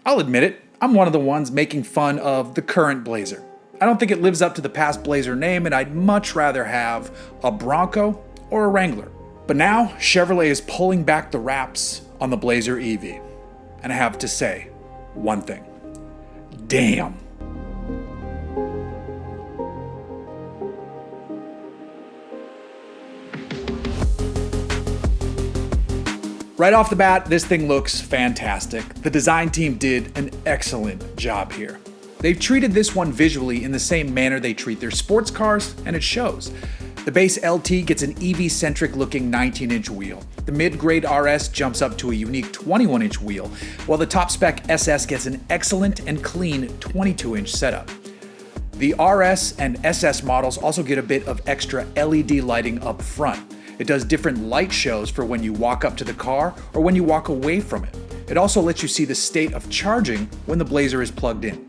I'll admit it, I'm one of the ones making fun of the current Blazer. I don't think it lives up to the past Blazer name, and I'd much rather have a Bronco or a Wrangler. But now, Chevrolet is pulling back the wraps on the Blazer EV. And I have to say one thing. Damn. Right off the bat, this thing looks fantastic. The design team did an excellent job here. They've treated this one visually in the same manner they treat their sports cars, and it shows. The base LT gets an EV-centric looking 19-inch wheel. The mid-grade RS jumps up to a unique 21-inch wheel, while the top-spec SS gets an excellent and clean 22-inch setup. The RS and SS models also get a bit of extra LED lighting up front. It does different light shows for when you walk up to the car or when you walk away from it. It also lets you see the state of charging when the Blazer is plugged in.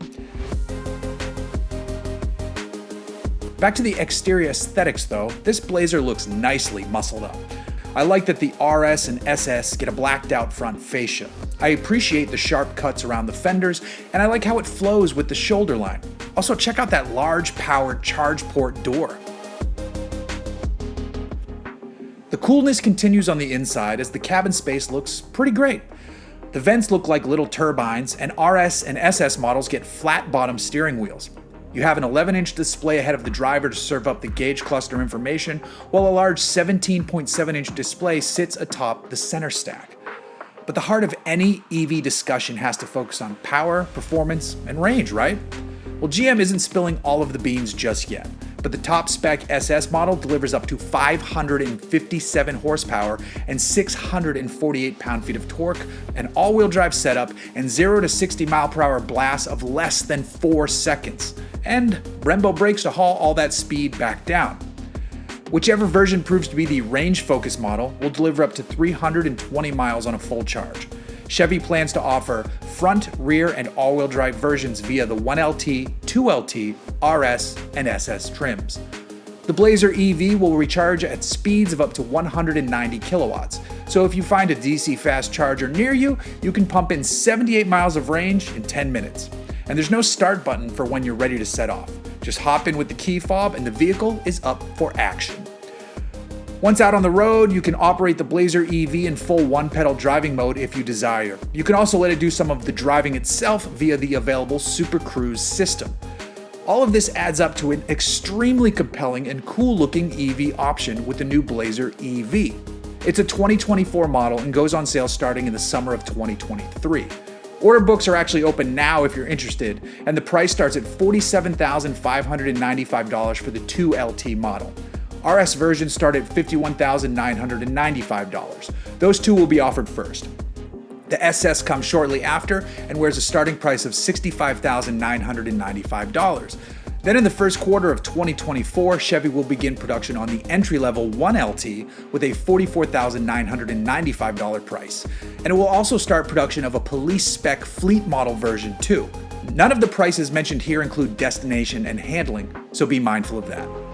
Back to the exterior aesthetics though, this Blazer looks nicely muscled up. I like that the RS and SS get a blacked out front fascia. I appreciate the sharp cuts around the fenders, and I like how it flows with the shoulder line. Also, check out that large powered charge port door. The coolness continues on the inside as the cabin space looks pretty great. The vents look like little turbines, and RS and SS models get flat bottom steering wheels. You have an 11-inch display ahead of the driver to serve up the gauge cluster information, while a large 17.7-inch display sits atop the center stack. But the heart of any EV discussion has to focus on power, performance, and range, right? Well, GM isn't spilling all of the beans just yet, but the top-spec SS model delivers up to 557 horsepower and 648 pound-feet of torque, an all-wheel drive setup, and 0 to 60 mile-per-hour blasts of less than 4 seconds. And Brembo brakes to haul all that speed back down. Whichever version proves to be the range-focused model will deliver up to 320 miles on a full charge. Chevy plans to offer front, rear, and all-wheel drive versions via the 1LT, 2LT, RS, and SS trims. The Blazer EV will recharge at speeds of up to 190 kilowatts, so if you find a DC fast charger near you, you can pump in 78 miles of range in 10 minutes. And there's no start button for when you're ready to set off. Just hop in with the key fob and the vehicle is up for action. Once out on the road, you can operate the Blazer EV in full one-pedal driving mode if you desire. You can also let it do some of the driving itself via the available Super Cruise system. All of this adds up to an extremely compelling and cool-looking EV option with the new Blazer EV. It's a 2024 model and goes on sale starting in the summer of 2023. Order books are actually open now if you're interested, and the price starts at $47,595 for the 2LT model. RS versions start at $51,995. Those two will be offered first. The SS comes shortly after and wears a starting price of $65,995. Then in the first quarter of 2024, Chevy will begin production on the entry-level 1LT with a $44,995 price. And it will also start production of a Police-spec fleet model version too. None of the prices mentioned here include destination and handling, so be mindful of that.